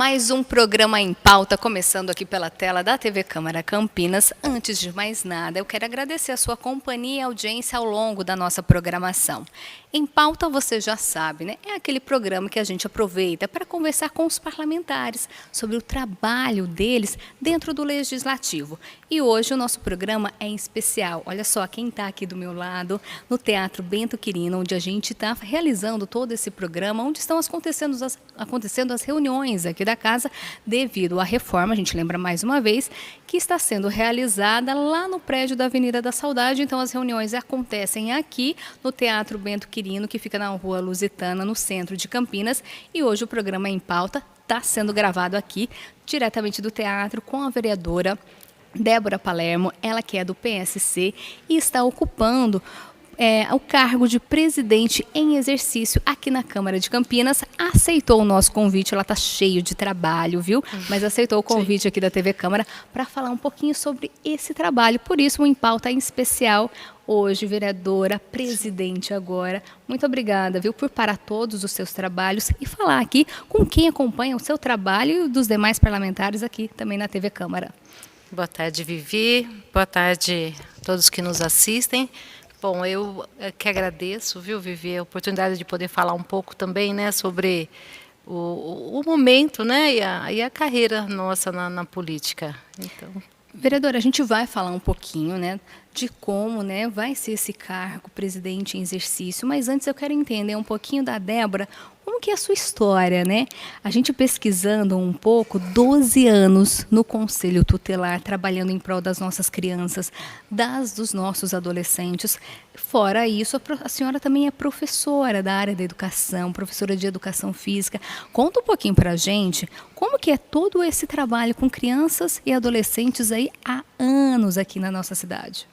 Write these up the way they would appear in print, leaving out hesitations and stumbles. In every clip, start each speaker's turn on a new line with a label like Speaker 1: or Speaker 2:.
Speaker 1: mais um programa em pauta, começando aqui pela tela da TV Câmara Campinas. Antes de mais nada, eu quero agradecer a sua companhia e audiência ao longo da nossa programação. Em pauta, você já sabe, né? É aquele programa que a gente aproveita para conversar com os parlamentares sobre o trabalho deles dentro do Legislativo. E hoje o nosso programa é em especial. Olha só quem está aqui do meu lado, no Teatro Bento Quirino, onde a gente está realizando todo esse programa, onde estão acontecendo as reuniões aqui da casa, devido à reforma, a gente lembra mais uma vez, que está sendo realizada lá no prédio da Avenida da Saudade. Então as reuniões acontecem aqui no Teatro Bento Quirino, que fica na Rua Lusitana, no centro de Campinas. E hoje o programa Em Pauta está sendo gravado aqui, diretamente do teatro, com a vereadora Débora Palermo, ela que é do PSC e está ocupando o cargo de presidente em exercício aqui na Câmara de Campinas. Aceitou o nosso convite, ela está cheio de trabalho, viu? Mas aceitou o convite aqui da TV Câmara para falar um pouquinho sobre esse trabalho. Por isso, o Em Pauta em especial hoje, vereadora, presidente agora. Muito obrigada, viu, por parar todos os seus trabalhos e falar aqui com quem acompanha o seu trabalho e dos demais parlamentares aqui também na TV Câmara.
Speaker 2: Boa tarde, Vivi. Boa tarde a todos que nos assistem. Bom, eu que agradeço, viu, Vivi, a oportunidade de poder falar um pouco também, né, sobre o momento, né, e a carreira nossa na política. Então,
Speaker 1: vereadora, a gente vai falar um pouquinho, né, de como, né, vai ser esse cargo, presidente em exercício, mas antes eu quero entender um pouquinho da Débora, como que é a sua história, né? A gente pesquisando um pouco, 12 anos no Conselho Tutelar, trabalhando em prol das nossas crianças, dos nossos adolescentes. Fora isso, a senhora também é professora da área da educação, professora de educação física. Conta um pouquinho para a gente como que é todo esse trabalho com crianças e adolescentes aí há anos aqui na nossa cidade.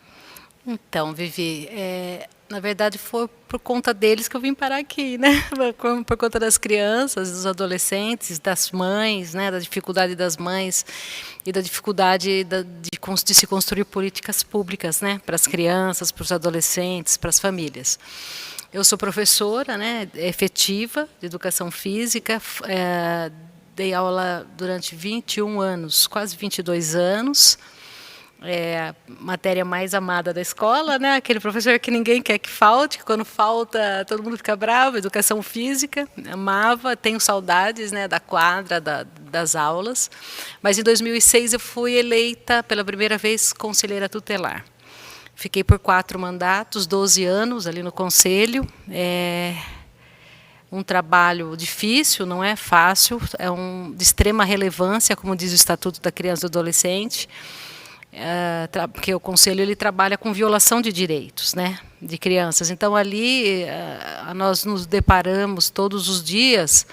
Speaker 2: Então, Vivi, na verdade foi por conta deles que eu vim parar aqui, né? Por conta das crianças, dos adolescentes, das mães, né? Da dificuldade das mães e da dificuldade de se construir políticas públicas, né? Para as crianças, para os adolescentes, para as famílias. Eu sou professora, né? Efetiva de educação física, dei aula durante 21 anos, quase 22 anos. A matéria mais amada da escola, né? Aquele professor que ninguém quer que falte, que quando falta todo mundo fica bravo. Educação física, amava, tenho saudades, né, da quadra, das aulas. Mas em 2006 eu fui eleita pela primeira vez conselheira tutelar. Fiquei por 4 mandatos, 12 anos ali no conselho. Um trabalho difícil, não é fácil, de extrema relevância, como diz o Estatuto da Criança e do Adolescente. Porque o Conselho ele trabalha com violação de direitos, né, de crianças. Então ali nós nos deparamos todos os dias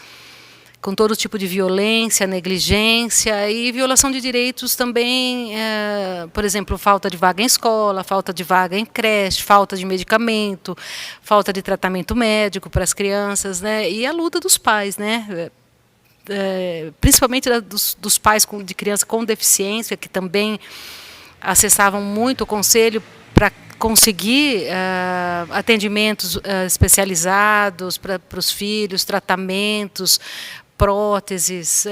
Speaker 2: com todo tipo de violência, negligência e violação de direitos também, por exemplo, falta de vaga em escola, falta de vaga em creche, falta de medicamento, falta de tratamento médico para as crianças, né, e a luta dos pais, né, principalmente dos pais de criança com deficiência, que também acessavam muito o Conselho para conseguir atendimentos especializados para os filhos, tratamentos, próteses,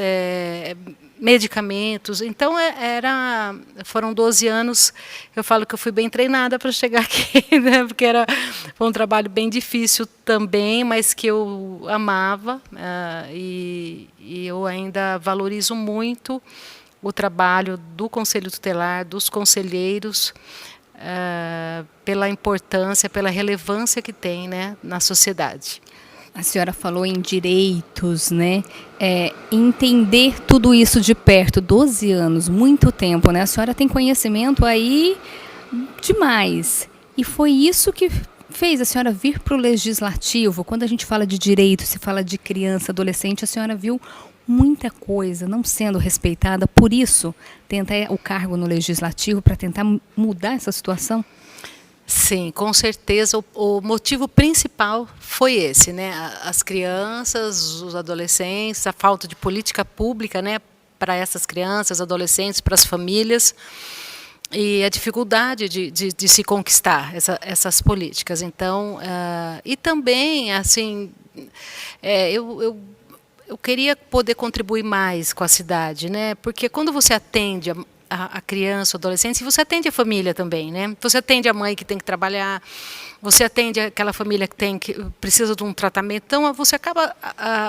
Speaker 2: medicamentos. Então, foram 12 anos, eu falo que eu fui bem treinada para chegar aqui, né? Porque foi um trabalho bem difícil também, mas que eu amava, e eu ainda valorizo muito o trabalho do Conselho Tutelar, dos conselheiros, pela importância, pela relevância que tem, né, na sociedade.
Speaker 1: A senhora falou em direitos, né? Entender tudo isso de perto, 12 anos, muito tempo, né? A senhora tem conhecimento aí demais. E foi isso que fez a senhora vir para o Legislativo. Quando a gente fala de direitos, se fala de criança, adolescente, a senhora viu muita coisa não sendo respeitada, por isso tenta o cargo no Legislativo para tentar mudar essa situação?
Speaker 2: Sim, com certeza o motivo principal foi esse, né? As crianças, os adolescentes, a falta de política pública, né, para essas crianças, adolescentes, para as famílias, e a dificuldade de se conquistar essas políticas. Então, e também, assim, eu eu queria poder contribuir mais com a cidade, né? Porque quando você atende a criança, o adolescente, você atende a família também, né? Você atende a mãe que tem que trabalhar, você atende aquela família que precisa de um tratamento, então você acaba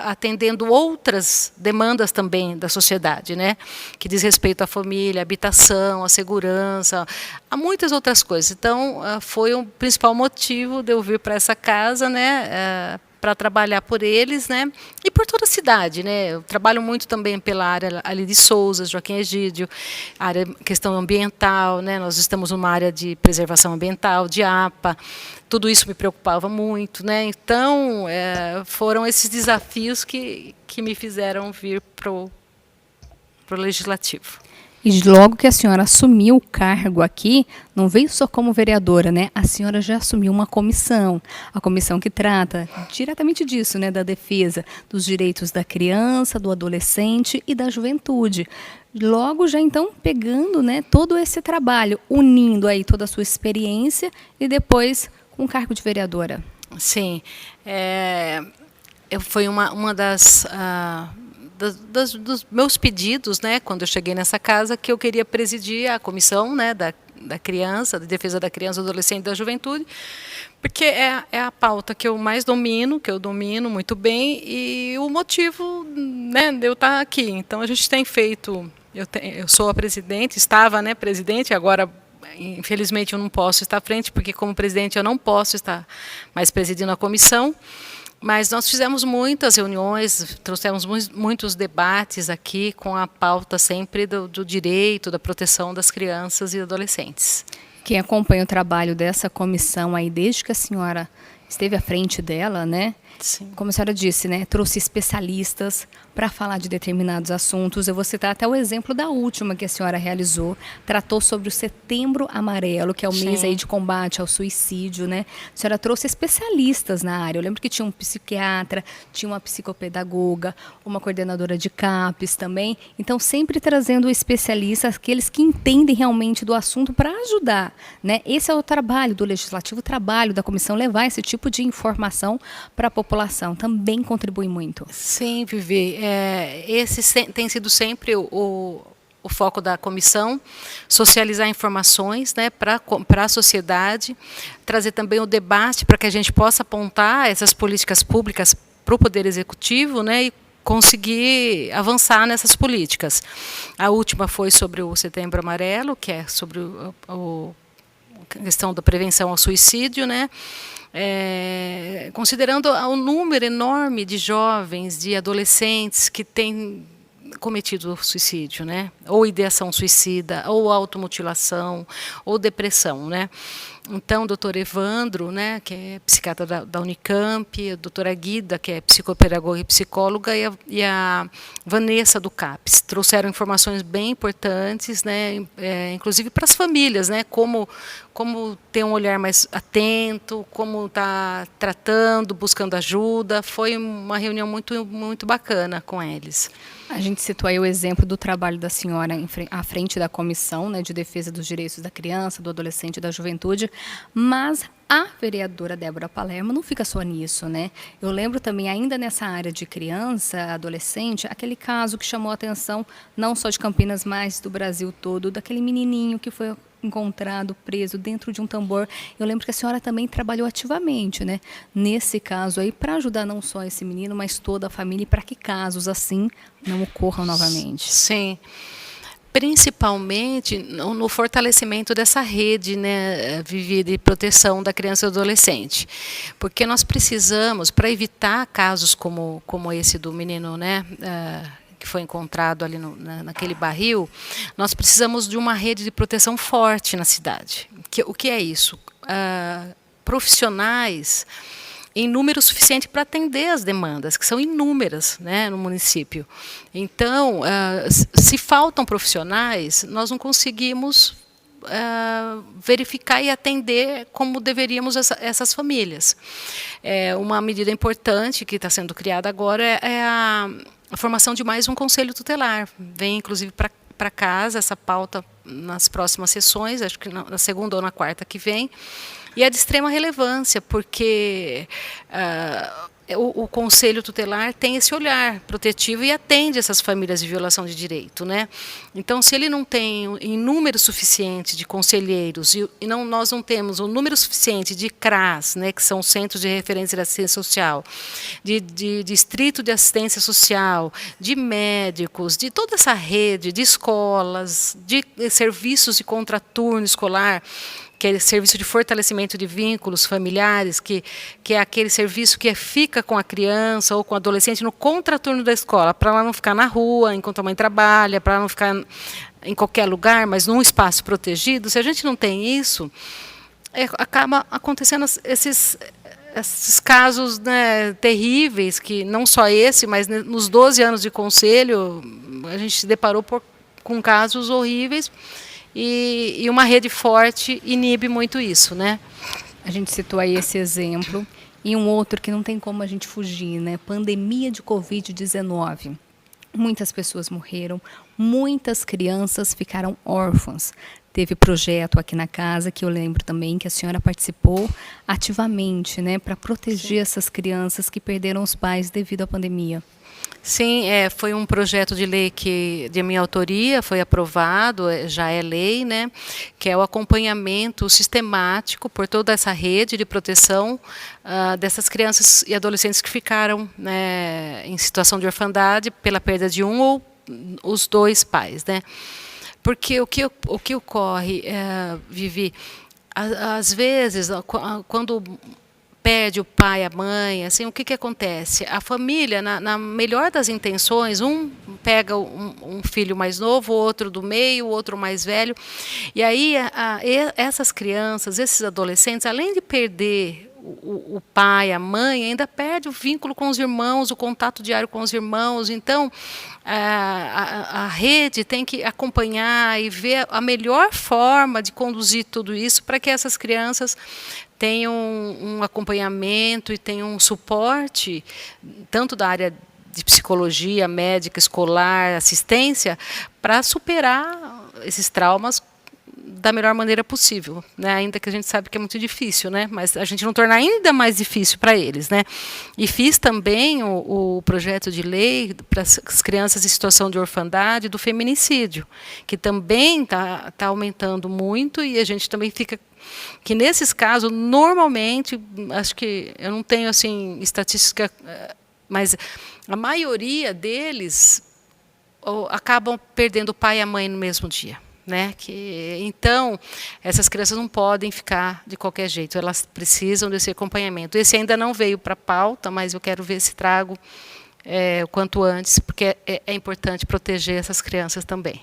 Speaker 2: atendendo outras demandas também da sociedade, né? Que diz respeito à família, à habitação, à segurança, a muitas outras coisas. Então, foi o principal motivo de eu vir para essa casa, né? Para trabalhar por eles, né, e por toda a cidade, né. Eu trabalho muito também pela área ali de Souza, Joaquim Egídio, área questão ambiental, né. Nós estamos numa área de preservação ambiental, de APA. Tudo isso me preocupava muito, né. Então, foram esses desafios que me fizeram vir para o legislativo.
Speaker 1: E logo que a senhora assumiu o cargo aqui, não veio só como vereadora, né? A senhora já assumiu uma comissão, a comissão que trata diretamente disso, né? Da defesa dos direitos da criança, do adolescente e da juventude. Logo já então pegando, né, todo esse trabalho, unindo aí toda a sua experiência e depois com o cargo de vereadora.
Speaker 2: Sim, foi uma dos meus pedidos, né, quando eu cheguei nessa casa, que eu queria presidir a comissão, né, da criança, da defesa da criança, do adolescente e da juventude, porque é a pauta que eu mais domino, que eu domino muito bem, e o motivo, né, de eu estar aqui. Então, a gente tem feito, eu sou a presidente, estava, né, presidente, agora, infelizmente, eu não posso estar à frente, porque como presidente eu não posso estar mais presidindo a comissão. Mas nós fizemos muitas reuniões, trouxemos muitos debates aqui com a pauta sempre do direito, da proteção das crianças e adolescentes.
Speaker 1: Quem acompanha o trabalho dessa comissão aí desde que a senhora esteve à frente dela, né?
Speaker 2: Sim.
Speaker 1: Como a senhora disse, né? Trouxe especialistas para falar de determinados assuntos. Eu vou citar até o exemplo da última que a senhora realizou. Tratou sobre o Setembro Amarelo, que é o mês aí de combate ao suicídio, né? A senhora trouxe especialistas na área. Eu lembro que tinha um psiquiatra, tinha uma psicopedagoga, uma coordenadora de CAPES também. Então, sempre trazendo especialistas, aqueles que entendem realmente do assunto para ajudar, né? Esse é o trabalho do Legislativo, o trabalho da comissão, levar esse tipo de informação para a população. Também contribui muito.
Speaker 2: Sim, Vivi. Esse tem sido sempre o foco da comissão, socializar informações, né, para a sociedade, trazer também o debate para que a gente possa apontar essas políticas públicas para o Poder Executivo, né, e conseguir avançar nessas políticas. A última foi sobre o Setembro Amarelo, que é sobre a questão da prevenção ao suicídio, né? Considerando o número enorme de jovens, de adolescentes que têm cometido suicídio, né? Ou ideação suicida, ou automutilação, ou depressão, né? Então, o doutor Evandro, né, que é psiquiatra da Unicamp, a doutora Guida, que é psicopedagoga e psicóloga, e a Vanessa do CAPES, trouxeram informações bem importantes, né, inclusive para as famílias, né, como ter um olhar mais atento, como estar tratando, buscando ajuda. Foi uma reunião muito bacana com eles.
Speaker 1: A gente citou aí o exemplo do trabalho da senhora à frente da comissão, né, de defesa dos direitos da criança, do adolescente e da juventude, mas a vereadora Débora Palermo não fica só nisso, né? Eu lembro também, ainda nessa área de criança, adolescente, aquele caso que chamou a atenção não só de Campinas, mas do Brasil todo, daquele menininho que foi encontrado preso dentro de um tambor. Eu lembro que a senhora também trabalhou ativamente, né, nesse caso aí, para ajudar não só esse menino, mas toda a família, para que casos assim não ocorram novamente.
Speaker 2: Sim. Principalmente no fortalecimento dessa rede, né, Vivi, de proteção da criança e do adolescente. Porque nós precisamos, para evitar casos como esse do menino, né, que foi encontrado ali naquele barril, nós precisamos de uma rede de proteção forte na cidade. O que é isso? Profissionais em número suficiente para atender as demandas, que são inúmeras, né, no município. Então, se faltam profissionais, nós não conseguimos verificar e atender como deveríamos essas famílias. Uma medida importante que está sendo criada agora é a formação de mais um conselho tutelar. Vem, inclusive, para casa essa pauta nas próximas sessões, acho que na segunda ou na quarta que vem. E é de extrema relevância, porque o Conselho Tutelar tem esse olhar protetivo e atende essas famílias de violação de direito, né? Então, se ele não tem em número suficiente de conselheiros e nós não temos um número suficiente de CRAS, né, que são Centros de Referência de Assistência Social, de Distrito de Assistência Social, de médicos, de toda essa rede de escolas, de serviços de contraturno escolar, que é serviço de fortalecimento de vínculos familiares, que é aquele serviço que fica com a criança ou com o adolescente no contraturno da escola, para ela não ficar na rua enquanto a mãe trabalha, para ela não ficar em qualquer lugar, mas num espaço protegido. Se a gente não tem isso, acaba acontecendo esses casos, né, terríveis, que não só esse, mas nos 12 anos de conselho, a gente se deparou com casos horríveis. E uma rede forte inibe muito isso, né?
Speaker 1: A gente citou aí esse exemplo. E um outro que não tem como a gente fugir, né? Pandemia de Covid-19. Muitas pessoas morreram, muitas crianças ficaram órfãs. Teve projeto aqui na casa, que eu lembro também que a senhora participou ativamente, né? Para proteger essas crianças que perderam os pais devido à pandemia.
Speaker 2: Sim, foi um projeto de lei que, de minha autoria, foi aprovado, já é lei, né, que é o acompanhamento sistemático por toda essa rede de proteção dessas crianças e adolescentes que ficaram, né, em situação de orfandade pela perda de um ou os dois pais, né. Porque o que ocorre, Vivi, às vezes, quando perde o pai, a mãe, assim, o que acontece? A família, na melhor das intenções, um pega um filho mais novo, outro do meio, outro mais velho, e aí essas crianças, esses adolescentes, além de perder o pai, a mãe, ainda perde o vínculo com os irmãos, o contato diário com os irmãos. Então, a rede tem que acompanhar e ver a melhor forma de conduzir tudo isso para que essas crianças tenham um acompanhamento e tenham um suporte, tanto da área de psicologia, médica, escolar, assistência, para superar esses traumas da melhor maneira possível, né? Ainda que a gente sabe que é muito difícil, né? Mas a gente não tornar ainda mais difícil para eles, né? E fiz também o projeto de lei para as crianças em situação de orfandade do feminicídio, que também tá aumentando muito, e a gente também fica que nesses casos normalmente, acho que eu não tenho assim estatística, mas a maioria deles acabam perdendo o pai e a mãe no mesmo dia. Né? Então, essas crianças não podem ficar de qualquer jeito, elas precisam desse acompanhamento. Esse ainda não veio para a pauta, mas eu quero ver se trago o quanto antes, porque é importante proteger essas crianças também.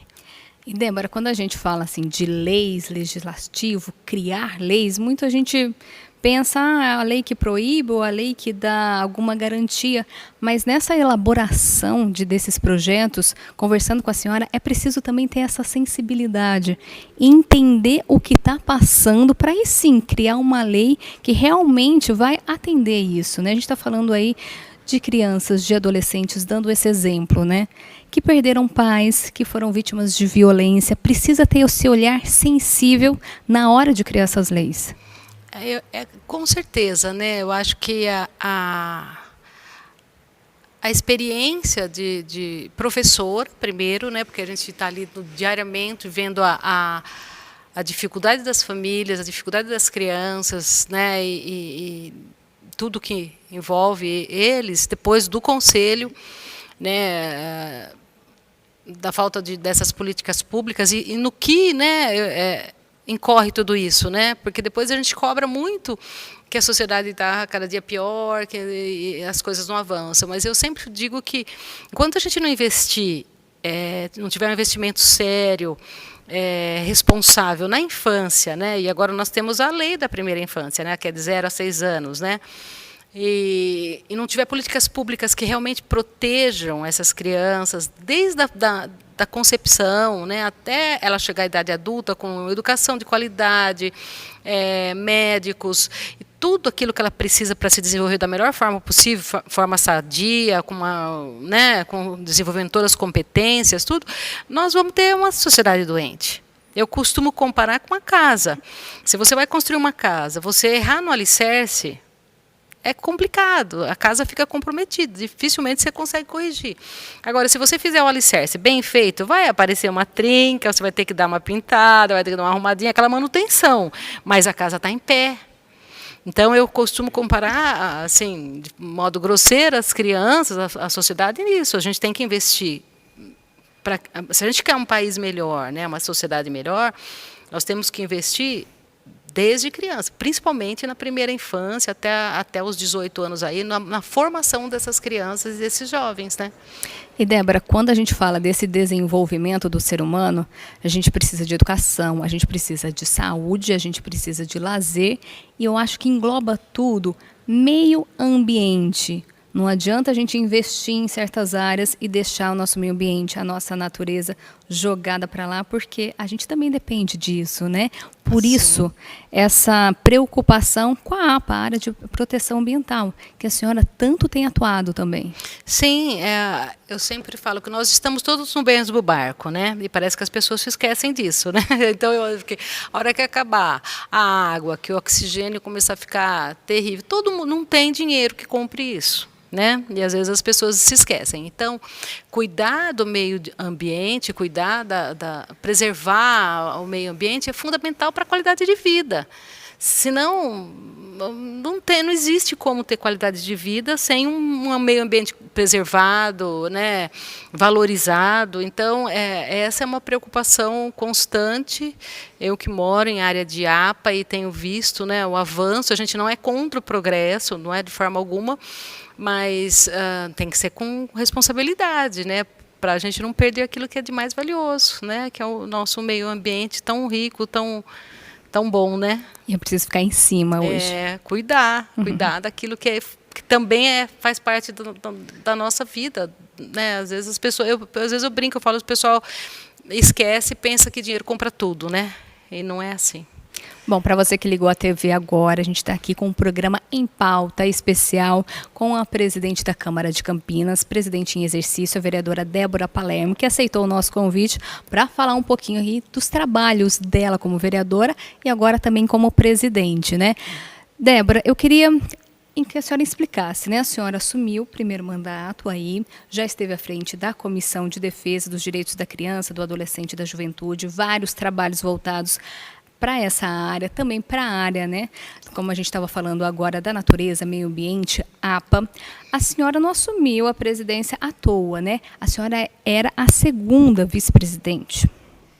Speaker 1: E, Débora, quando a gente fala assim de leis, legislativo, criar leis, muita gente pensa a lei que proíbe ou a lei que dá alguma garantia, mas nessa elaboração desses projetos, conversando com a senhora, é preciso também ter essa sensibilidade, entender o que está passando, para aí sim criar uma lei que realmente vai atender isso, né? A gente está falando aí de crianças, de adolescentes, dando esse exemplo, né? Que perderam pais, que foram vítimas de violência, precisa ter esse olhar sensível na hora de criar essas leis.
Speaker 2: Com certeza, né? Eu acho que a experiência de professor, primeiro, né? Porque a gente está ali diariamente vendo a dificuldade das famílias, a dificuldade das crianças, né? E tudo que envolve eles, depois do conselho, né? Da falta dessas políticas públicas e no que, né? Incorre tudo isso, né? Porque depois a gente cobra muito que a sociedade está cada dia pior, que as coisas não avançam. Mas eu sempre digo que enquanto a gente não investir, não tiver um investimento sério, responsável na infância, né? E agora nós temos a lei da primeira infância, né? Que é de 0 a 6 anos, né? E não tiver políticas públicas que realmente protejam essas crianças desde da concepção, né, até ela chegar à idade adulta, com educação de qualidade, médicos, e tudo aquilo que ela precisa para se desenvolver da melhor forma possível, forma sadia, com desenvolvendo todas as competências, tudo, nós vamos ter uma sociedade doente. Eu costumo comparar com uma casa. Se você vai construir uma casa, você errar no alicerce, é complicado, a casa fica comprometida, dificilmente você consegue corrigir. Agora, se você fizer o alicerce bem feito, vai aparecer uma trinca, você vai ter que dar uma pintada, vai ter que dar uma arrumadinha, aquela manutenção, mas a casa está em pé. Então, eu costumo comparar, assim, de modo grosseiro, as crianças, a sociedade nisso. A gente tem que investir. Se a gente quer um país melhor, né, uma sociedade melhor, nós temos que investir desde criança, principalmente na primeira infância, até os 18 anos, aí, na formação dessas crianças e desses jovens. Né?
Speaker 1: E, Débora, quando a gente fala desse desenvolvimento do ser humano, a gente precisa de educação, a gente precisa de saúde, a gente precisa de lazer, e eu acho que engloba tudo, meio ambiente. Não adianta a gente investir em certas áreas e deixar o nosso meio ambiente, a nossa natureza jogada para lá, porque a gente também depende disso, né? Por isso, essa preocupação com a APA, a área de proteção ambiental, que a senhora tanto tem atuado também.
Speaker 2: Sim, eu sempre falo que nós estamos todos no mesmo barco, né? E parece que as pessoas se esquecem disso, né? Então, a hora que acabar a água, que o oxigênio começar a ficar terrível, todo mundo não tem dinheiro que compre isso. Né? E às vezes as pessoas se esquecem. Então, cuidar do meio ambiente, preservar o meio ambiente é fundamental para a qualidade de vida. Senão, não existe como ter qualidade de vida sem um meio ambiente preservado, né, valorizado. Então, essa é uma preocupação constante. Eu que moro em área de APA e tenho visto, né, o avanço. A gente não é contra o progresso, não é de forma alguma, mas tem que ser com responsabilidade, né, para a gente não perder aquilo que é de mais valioso, né, que é o nosso meio ambiente tão rico, tão bom, né?
Speaker 1: E eu preciso ficar em cima hoje.
Speaker 2: Cuidar daquilo que também faz parte da nossa vida, né? Às vezes às vezes eu brinco, eu falo, o pessoal esquece e pensa que dinheiro compra tudo, né? E não é assim.
Speaker 1: Bom, para você que ligou a TV agora, a gente está aqui com um programa em pauta especial com a presidente da Câmara de Campinas, presidente em exercício, a vereadora Débora Palermo, que aceitou o nosso convite para falar um pouquinho aí dos trabalhos dela como vereadora e agora também como presidente, né? Débora, eu queria que a senhora explicasse, né? A senhora assumiu o primeiro mandato aí, já esteve à frente da Comissão de Defesa dos Direitos da Criança, do Adolescente e da Juventude, vários trabalhos voltados para essa área, também para a área, né? Como a gente estava falando agora da natureza, meio ambiente, APA. A senhora não assumiu a presidência à toa, né? A senhora era a segunda vice-presidente.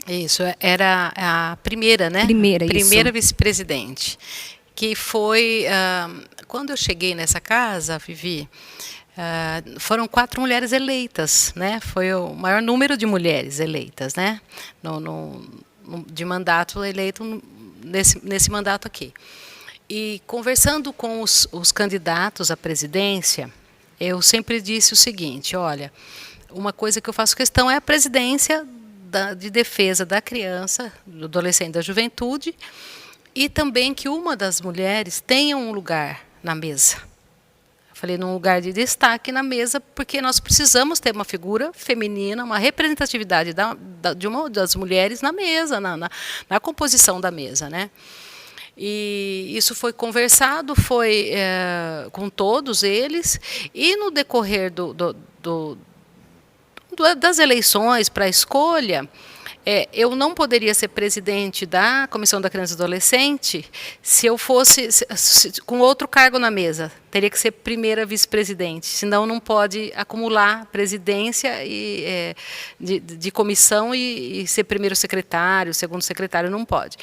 Speaker 2: Isso, era a primeira, né? Primeira vice-presidente. Que foi, quando eu cheguei nessa casa, Vivi, foram 4 mulheres eleitas, né? Foi o maior número de mulheres eleitas, né? De mandato eleito nesse mandato aqui. E conversando com os candidatos à presidência, eu sempre disse o seguinte, olha, uma coisa que eu faço questão é a presidência de defesa da criança, do adolescente e da juventude, e também que uma das mulheres tenha um lugar na mesa. Falei, num lugar de destaque na mesa, porque nós precisamos ter uma figura feminina, uma representatividade de uma das mulheres na mesa, na composição da mesa, né? E isso foi conversado, com todos eles, e no decorrer das eleições para a escolha, eu não poderia ser presidente da Comissão da Criança e Adolescente se eu fosse com outro cargo na mesa. Teria que ser primeira vice-presidente, senão não pode acumular presidência de comissão e ser primeiro secretário, segundo secretário, não pode.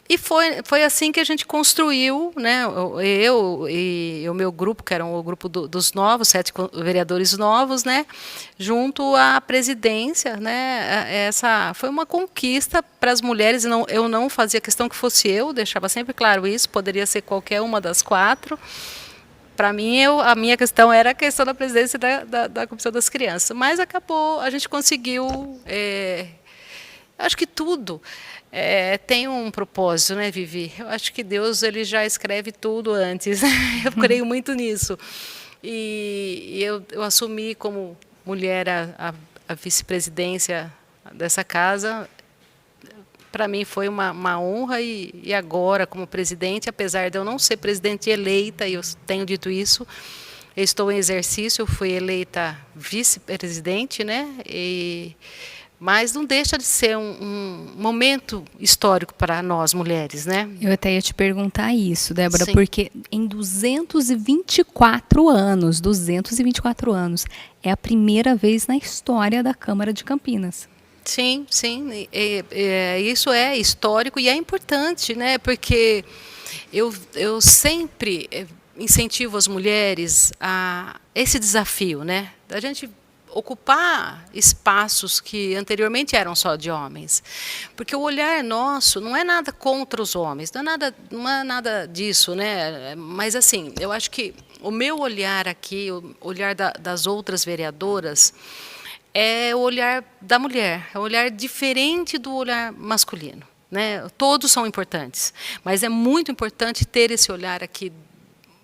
Speaker 2: E foi assim que a gente construiu, né, eu e o meu grupo, que era o grupo dos novos, 7 vereadores novos, né, junto à presidência, né, essa foi uma conquista para as mulheres. Eu não fazia questão que fosse eu, deixava sempre claro isso, poderia ser qualquer uma das 4. Para mim, a minha questão era a questão da presidência da Comissão das Crianças. Mas acabou, a gente conseguiu. Acho que tudo tem um propósito, né, Vivi? Eu acho que Deus ele já escreve tudo antes. Eu creio muito nisso. E eu assumi como mulher a vice-presidência dessa casa para mim foi uma honra e agora, como presidente, apesar de eu não ser presidente eleita, e eu tenho dito isso, eu estou em exercício, eu fui eleita vice-presidente, né? Mas não deixa de ser um momento histórico para nós mulheres, né?
Speaker 1: Eu até ia te perguntar isso, Débora,
Speaker 2: Sim.
Speaker 1: porque em 224 anos, é a primeira vez na história da Câmara de Campinas.
Speaker 2: Sim, sim, isso é histórico e é importante, né? Porque eu sempre incentivo as mulheres a esse desafio, né? Da gente ocupar espaços que anteriormente eram só de homens, porque o olhar nosso não é nada contra os homens, não é nada disso, né? Mas assim, eu acho que o meu olhar aqui, o olhar das outras vereadoras, é o olhar da mulher, é um olhar diferente do olhar masculino, né? Todos são importantes, mas é muito importante ter esse olhar aqui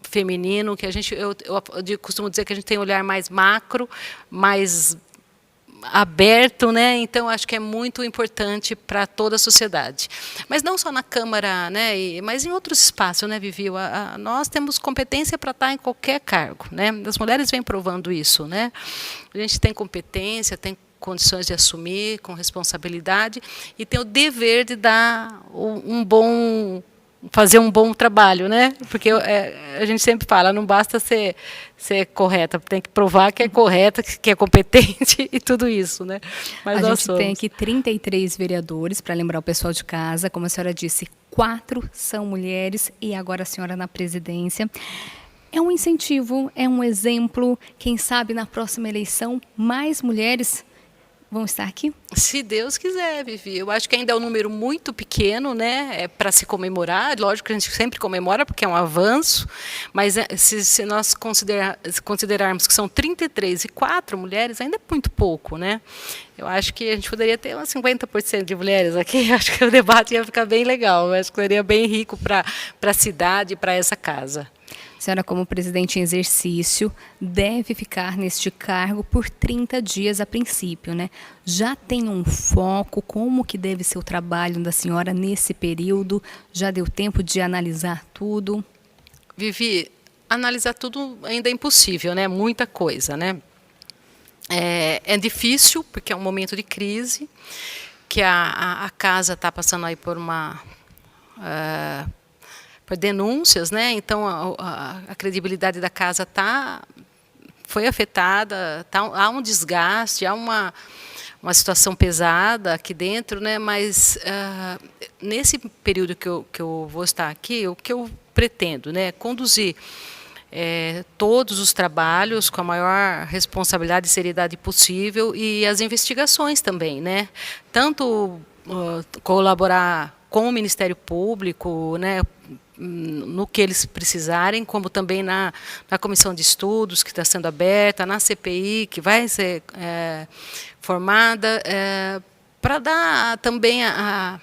Speaker 2: feminino, que eu costumo dizer que a gente tem um olhar mais macro, mais aberto, né? Então acho que é muito importante para toda a sociedade. Mas não só na Câmara, né? Mas em outros espaços, né, Vivi? Nós temos competência para estar em qualquer cargo, né? As mulheres vêm provando isso, né? A gente tem competência, tem condições de assumir com responsabilidade e tem o dever de dar fazer um bom trabalho, né? Porque a gente sempre fala, não basta ser correta, tem que provar que é correta, que é competente e tudo isso, né? Mas
Speaker 1: a gente tem aqui 33 vereadores, para lembrar o pessoal de casa, como a senhora disse, 4 são mulheres e agora a senhora na presidência. É um incentivo, é um exemplo, quem sabe na próxima eleição mais mulheres vão estar aqui?
Speaker 2: Se Deus quiser, Vivi. Eu acho que ainda é um número muito pequeno, né, para se comemorar. Lógico que a gente sempre comemora, porque é um avanço, mas se nós considerarmos que são 33 e 4 mulheres, ainda é muito pouco, né? Eu acho que a gente poderia ter umas 50% de mulheres aqui. Eu acho que o debate ia ficar bem legal. Eu acho que seria bem rico para a cidade e para essa casa.
Speaker 1: A senhora, como presidente em exercício, deve ficar neste cargo por 30 dias a princípio, né? Já tem um foco, como que deve ser o trabalho da senhora nesse período? Já deu tempo de analisar tudo?
Speaker 2: Vivi, analisar tudo ainda é impossível, né? Muita coisa, né? É difícil, porque é um momento de crise, que a casa está passando aí por por denúncias, né? Então a credibilidade da casa foi afetada, há um desgaste, há uma situação pesada aqui dentro, né? Mas nesse período que eu vou estar aqui, o que eu pretendo, né? Conduzir todos os trabalhos com a maior responsabilidade e seriedade possível e as investigações também, né? Tanto colaborar com o Ministério Público, né, no que eles precisarem, como também na comissão de estudos que está sendo aberta, na CPI que vai ser formada, para dar também a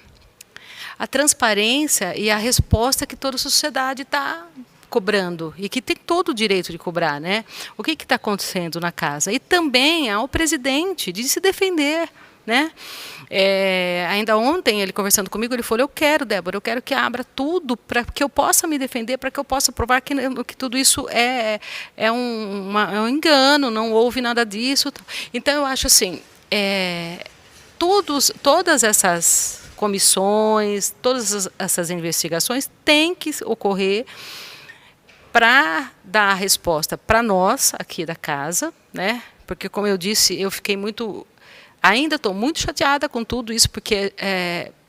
Speaker 2: transparência e a resposta que toda a sociedade está cobrando e que tem todo o direito de cobrar, né? O que está acontecendo na casa? E também ao presidente de se defender, né? Ainda ontem, ele conversando comigo, ele falou, Débora, eu quero que abra tudo para que eu possa me defender, para que eu possa provar que tudo isso é um engano, não houve nada disso. Então, eu acho assim, todas essas comissões, todas essas investigações têm que ocorrer para dar a resposta para nós, aqui da casa, né? Porque, como eu disse, eu fiquei ainda estou muito chateada com tudo isso, porque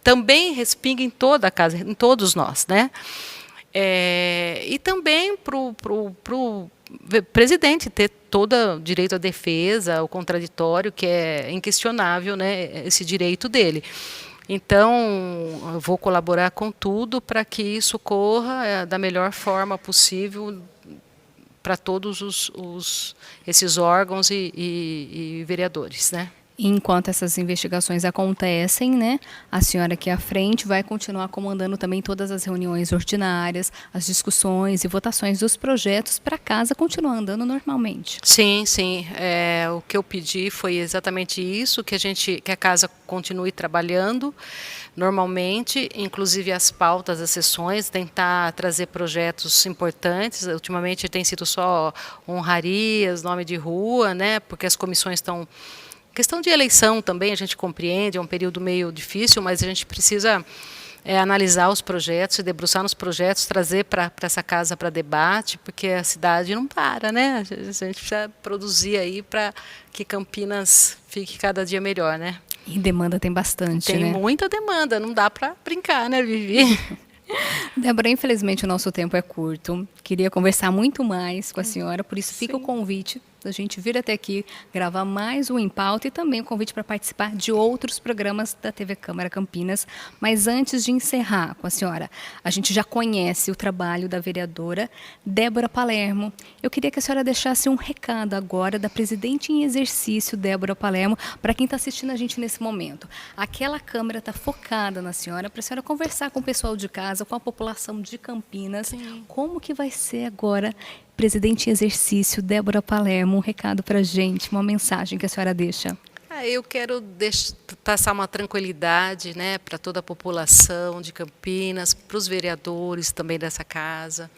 Speaker 2: também respinga em toda a casa, em todos nós, né? E também para o presidente ter todo o direito à defesa, o contraditório, que é inquestionável, né, esse direito dele. Então, eu vou colaborar com tudo para que isso corra da melhor forma possível para todos esses órgãos e vereadores, né?
Speaker 1: Enquanto essas investigações acontecem, né, a senhora aqui à frente vai continuar comandando também todas as reuniões ordinárias, as discussões e votações dos projetos para a casa continuar andando normalmente.
Speaker 2: Sim, sim. O que eu pedi foi exatamente isso, que a casa continue trabalhando normalmente, inclusive as pautas das sessões, tentar trazer projetos importantes. Ultimamente tem sido só honrarias, nome de rua, né? Porque as comissões estão... Questão de eleição também, a gente compreende, é um período meio difícil, mas a gente precisa analisar os projetos, se debruçar nos projetos, trazer para essa casa para debate, porque a cidade não para, né? A gente precisa produzir aí para que Campinas fique cada dia melhor, né?
Speaker 1: E demanda tem bastante,
Speaker 2: né? Tem muita demanda, não dá para brincar, né, Vivi?
Speaker 1: Débora, infelizmente o nosso tempo é curto. Queria conversar muito mais com a senhora, por isso fica o convite da gente vir até aqui gravar mais um Em Pauta e também o convite para participar de outros programas da TV Câmara Campinas. Mas antes de encerrar com a senhora, a gente já conhece o trabalho da vereadora Débora Palermo. Eu queria que a senhora deixasse um recado agora da presidente em exercício, Débora Palermo, para quem está assistindo a gente nesse momento. Aquela câmera está focada na senhora, para a senhora conversar com o pessoal de casa, com a população de Campinas. Sim. Como que vai ser agora, presidente em exercício, Débora Palermo, um recado para a gente, uma mensagem que a senhora deixa?
Speaker 2: Eu quero passar uma tranquilidade, né, para toda a população de Campinas, para os vereadores também dessa casa,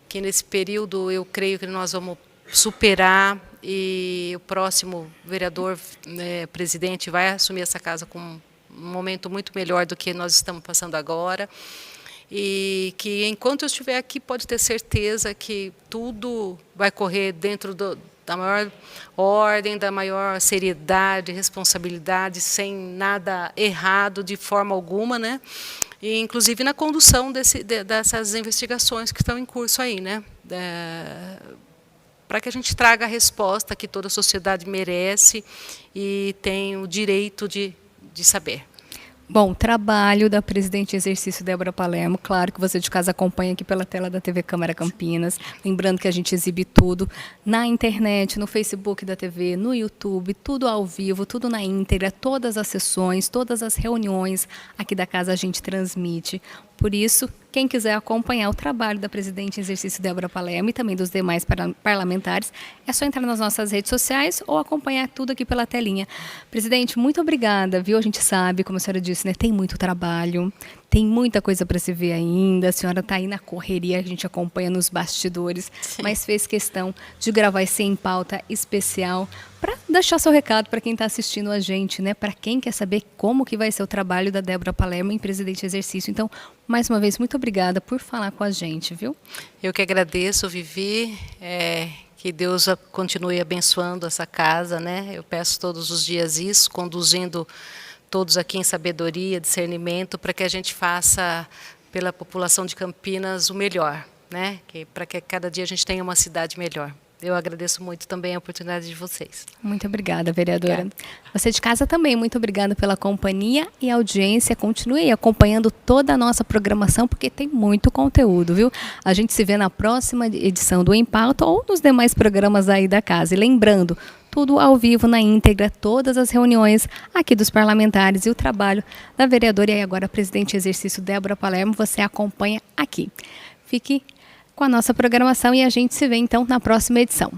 Speaker 2: que nesse período eu creio que nós vamos superar e o próximo vereador, presidente, vai assumir essa casa com um momento muito melhor do que nós estamos passando agora. E que enquanto eu estiver aqui pode ter certeza que tudo vai correr dentro da maior ordem, da maior seriedade, responsabilidade, sem nada errado de forma alguma, né? E inclusive na condução dessas investigações que estão em curso aí, né? Para que a gente traga a resposta que toda a sociedade merece e tem o direito de saber.
Speaker 1: Bom, trabalho da presidente em exercício Débora Palermo, claro que você de casa acompanha aqui pela tela da TV Câmara Campinas, lembrando que a gente exibe tudo na internet, no Facebook da TV, no YouTube, tudo ao vivo, tudo na íntegra, todas as sessões, todas as reuniões aqui da casa a gente transmite. Por isso, quem quiser acompanhar o trabalho da presidente em exercício Débora Palermo e também dos demais parlamentares, é só entrar nas nossas redes sociais ou acompanhar tudo aqui pela telinha. Presidente, muito obrigada, viu? A gente sabe, como a senhora disse, né, tem muito trabalho, tem muita coisa para se ver ainda, a senhora está aí na correria, a gente acompanha nos bastidores, sim, mas fez questão de gravar esse Em Pauta especial para deixar seu recado para quem está assistindo a gente, né? Para quem quer saber como que vai ser o trabalho da Débora Palermo em presidente em exercício. Então, mais uma vez, muito obrigada por falar com a gente, viu?
Speaker 2: Eu que agradeço, Vivi, que Deus continue abençoando essa casa, né? Eu peço todos os dias isso, conduzindo todos aqui em sabedoria, discernimento, para que a gente faça pela população de Campinas o melhor, né? Para que cada dia a gente tenha uma cidade melhor. Eu agradeço muito também a oportunidade de vocês.
Speaker 1: Muito obrigada, vereadora. Obrigada. Você de casa também, muito obrigada pela companhia e audiência. Continue aí acompanhando toda a nossa programação, porque tem muito conteúdo, viu? A gente se vê na próxima edição do Em Pauta ou nos demais programas aí da casa. E lembrando, tudo ao vivo, na íntegra, todas as reuniões aqui dos parlamentares e o trabalho da vereadora e agora presidente em exercício Débora Palermo, você acompanha aqui. Fique com a nossa programação e a gente se vê então na próxima edição.